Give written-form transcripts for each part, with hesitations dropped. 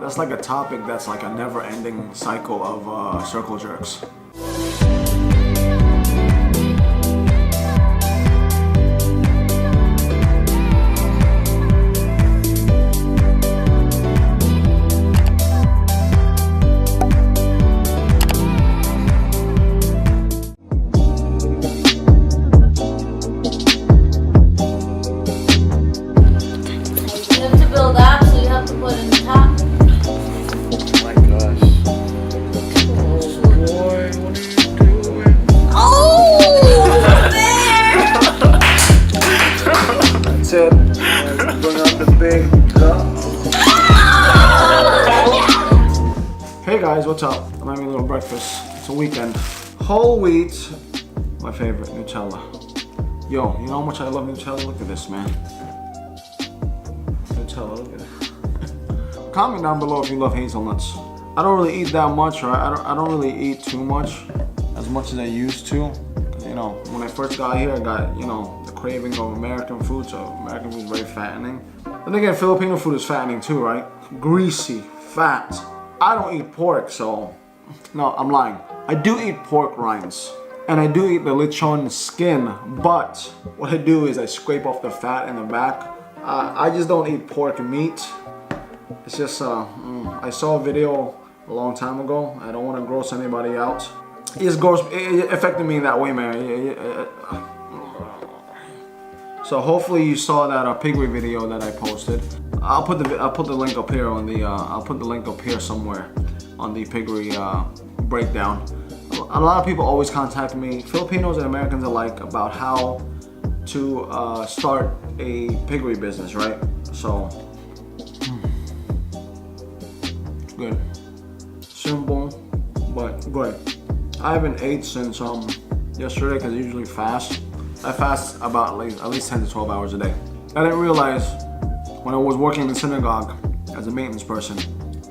That's like a topic that's like a never-ending cycle of circle jerks. Hey guys, what's up? I'm having a little breakfast. It's a weekend. Whole wheat, my favorite, Nutella. Yo, you know how much I love Nutella? Look at this, man. Nutella, look at it. Comment down below if you love hazelnuts. I don't really eat that much, right? I don't really eat too much as I used to. You know, when I first got here, I got, you know, the craving of American food, so American food is very fattening. Then again, Filipino food is fattening too, right? Greasy, fat. I don't eat pork, so no, I'm lying. I do eat pork rinds, and I do eat the lechon skin, but what I do is I scrape off the fat in the back. I just don't eat pork meat. It's just, I saw a video a long time ago. I don't want to gross anybody out. It affected me in that way, man. So hopefully you saw that piggery video that I posted. I'll put the link up here on the I'll put the link up here somewhere on the piggery breakdown. A lot of people always contact me, Filipinos and Americans alike, about how to start a piggery business, right? So good, simple, but good. I haven't ate since yesterday because I usually fast. I fast about at least 10 to 12 hours a day. I didn't realize when I was working in the synagogue as a maintenance person,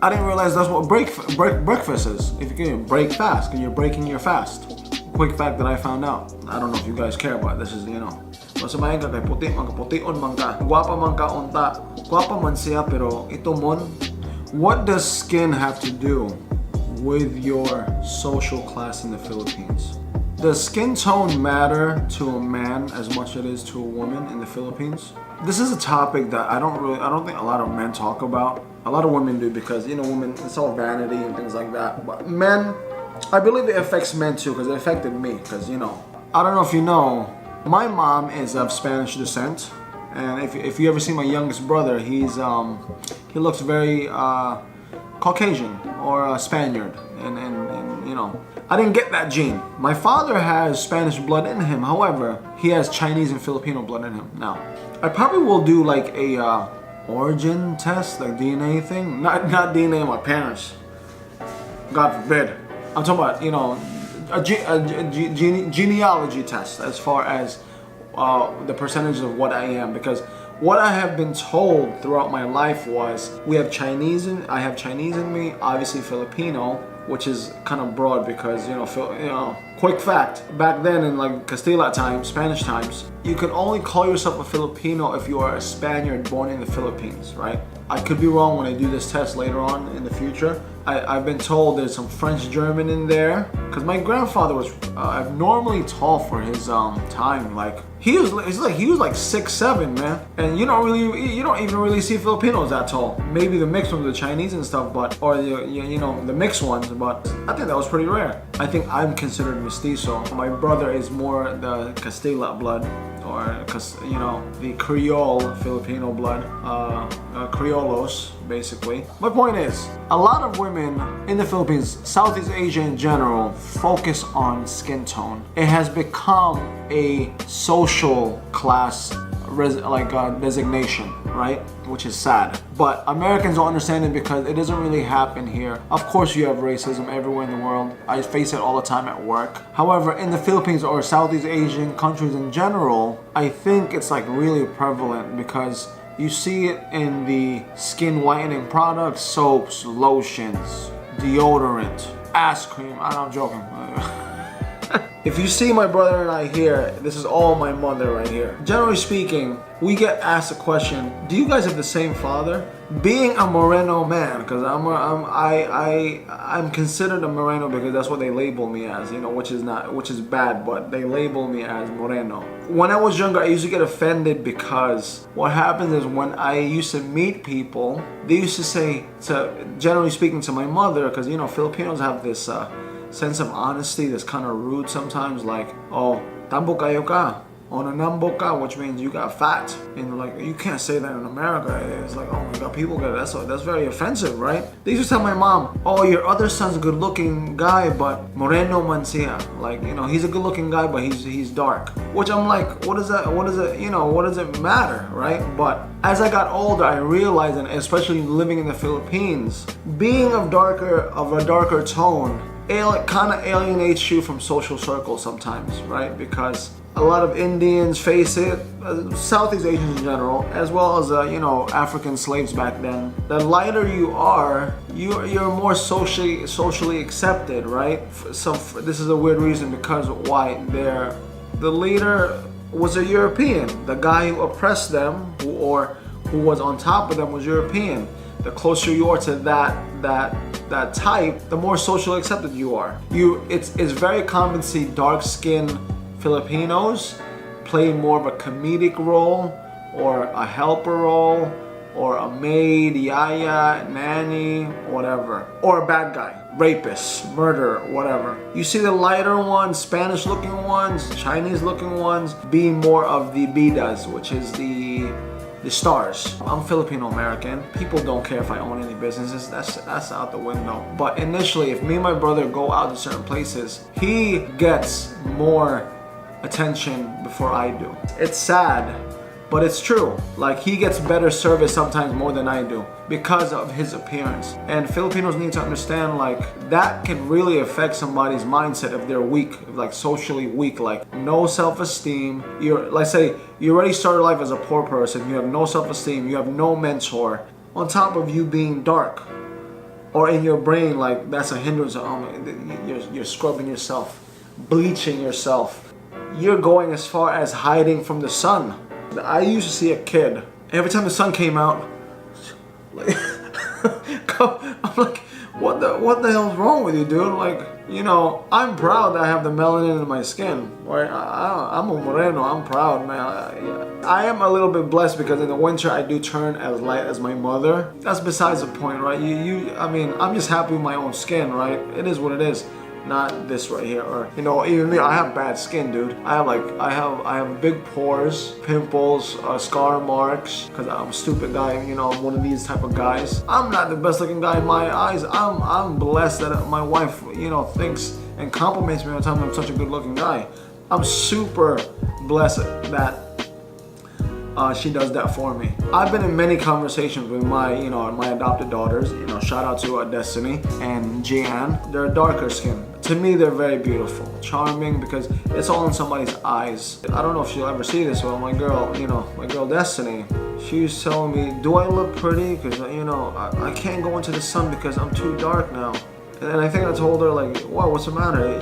I didn't realize that's what breakfast is. If you can break fast, because you're breaking your fast. Quick fact that I found out. I don't know if you guys care, but this is, you know. Masamahin ka kay puti, magkapution man ka. Guwapa man ka unta. Guwapa man siya, pero ito mon. What does skin have to do with your social class in the Philippines? Does skin tone matter to a man as much as it is to a woman in the Philippines? This is a topic that I don't think a lot of men talk about. A lot of women do because, you know, women, it's all vanity and things like that. But men, I believe it affects men too because it affected me. Because, you know, I don't know if you know, my mom is of Spanish descent. And if you ever see my youngest brother, he looks very Caucasian or Spaniard. And you know, I didn't get that gene. My father has Spanish blood in him. However, he has Chinese and Filipino blood in him. Now, I probably will do like a origin test, like DNA thing. Not DNA of my parents. God forbid. I'm talking about, you know, a genealogy test as far as the percentage of what I am. Because what I have been told throughout my life was I have Chinese in me, obviously Filipino, which is kind of broad because, you know, quick fact, back then in like Castilla times, Spanish times, you could only call yourself a Filipino if you are a Spaniard born in the Philippines, right? I could be wrong when I do this test later on in the future. I've been told there's some French German in there because my grandfather was abnormally tall for his time. Like he was like 6'7", man, and you don't even really see Filipinos that tall. Maybe the mixed ones, the Chinese and stuff, but you know, the mixed ones, but I think that was pretty rare. I think I'm considered mestizo. My brother is more the Castilla blood, or you know, the Creole Filipino blood, Criollos basically. My point is, a lot of women in the Philippines, Southeast Asia in general, focus on skin tone. It has become a social class designation, right? Which is sad. But Americans don't understand it because it doesn't really happen here. Of course you have racism everywhere in the world. I face it all the time at work. However, in the Philippines or Southeast Asian countries in general, I think it's like really prevalent because you see it in the skin whitening products, soaps, lotions, deodorant, ass cream. I'm joking. If you see my brother and I here, this is all my mother right here. Generally speaking, we get asked a question, do you guys have the same father? Being a Moreno man, because I'm considered a Moreno because that's what they label me as, you know, which is bad, but they label me as Moreno. When I was younger, I used to get offended because what happens is when I used to meet people, they used to say, generally speaking, to my mother, because you know Filipinos have this sense of honesty that's kind of rude sometimes, like, oh, tambo kayo ka, o nanambo ka, which means you got fat. And like, you can't say that in America. It's like, oh my god, people get that's very offensive, right? They used to tell my mom, oh, your other son's a good looking guy, but Moreno man siya. Like, you know, he's a good looking guy, but he's dark. Which I'm like, what does it, you know, what does it matter, right? But as I got older, I realized, and especially living in the Philippines, being of a darker tone, it kind of alienates you from social circles sometimes, right? Because a lot of Indians face it, Southeast Asians in general, as well as you know, African slaves back then. The lighter you are, you're more socially accepted, right? This is a weird reason, because why? The leader was a European. The guy who oppressed them, or who was on top of them, was European. The closer you are to that type, the more socially accepted you are. It's very common to see dark-skinned Filipinos play more of a comedic role, or a helper role, or a maid, yaya, nanny, whatever, or a bad guy, rapist, murderer, whatever. You see the lighter ones, Spanish-looking ones, Chinese-looking ones, being more of the bidas, which is the stars. I'm Filipino American. People don't care if I own any businesses. That's out the window. But initially, if me and my brother go out to certain places, he gets more attention before I do. It's sad, but it's true. Like, he gets better service sometimes more than I do because of his appearance. And Filipinos need to understand, like, that can really affect somebody's mindset if they're weak, like socially weak, like no self-esteem. You're, like, say you already started life as a poor person, you have no self-esteem, you have no mentor, on top of you being dark, or in your brain, like, that's a hindrance. You're scrubbing yourself, bleaching yourself. You're going as far as hiding from the sun. I used to see a kid, every time the sun came out, like, I'm like, what the hell's wrong with you, dude? Like, you know, I'm proud that I have the melanin in my skin, right? I'm a Moreno, I'm proud, man. I am a little bit blessed because in the winter I do turn as light as my mother. That's besides the point, right? I mean, I'm just happy with my own skin, right? It is what it is. Not this right here, or you know, even me, I have bad skin, dude. I have big pores, pimples, scar marks, because I'm a stupid guy, you know, I'm one of these type of guys. I'm not the best looking guy in my eyes. I'm blessed that my wife, you know, thinks and compliments me all the time I'm such a good looking guy. I'm super blessed that she does that for me. I've been in many conversations with my adopted daughters. You know, shout out to Destiny and Jeanne. They're darker skin. To me, they're very beautiful, charming, because it's all in somebody's eyes. I don't know if she'll ever see this, but my girl Destiny, she was telling me, do I look pretty? Because, you know, I can't go into the sun because I'm too dark now. And I think I told her, like, wow, what's the matter?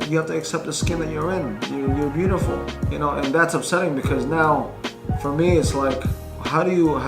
You have to accept the skin that you're in. You're beautiful, you know, and that's upsetting because now, for me, it's like, how do you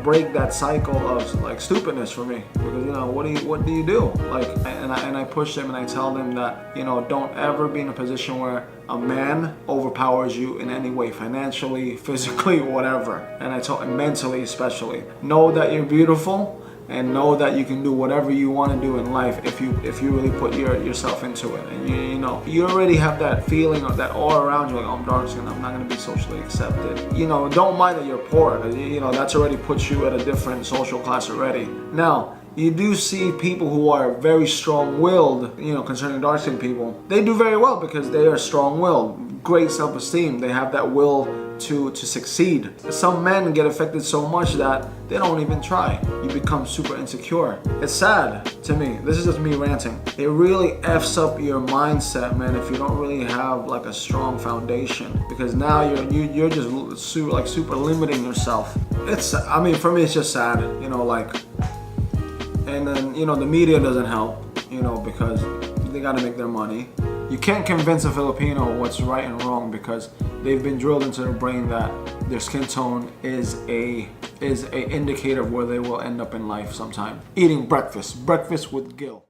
break that cycle of like stupidness for me? Because, you know, what do you do? Like, and I push them and I tell them that, you know, don't ever be in a position where a man overpowers you in any way, financially, physically, whatever. And I tell them, mentally especially, know that you're beautiful. And know that you can do whatever you want to do in life if you really put yourself into it. And you know, you already have that feeling or that aura around you, like, oh, I'm dark skinned, I'm not going to be socially accepted. You know, don't mind that you're poor. You know, that's already puts you at a different social class already. Now, you do see people who are very strong-willed, you know, concerning dark-skinned people. They do very well because they are strong-willed, great self-esteem. They have that will to succeed. Some men get affected so much that they don't even try. You become super insecure. It's sad to me. This is just me ranting. It really F's up your mindset, man, if you don't really have like a strong foundation, because now you're just super limiting yourself. I mean, for me, it's just sad, you know, like. And then, you know, the media doesn't help, you know, because they got to make their money. You can't convince a Filipino what's right and wrong because they've been drilled into their brain that their skin tone is a indicator of where they will end up in life sometime. Eating breakfast with Gil.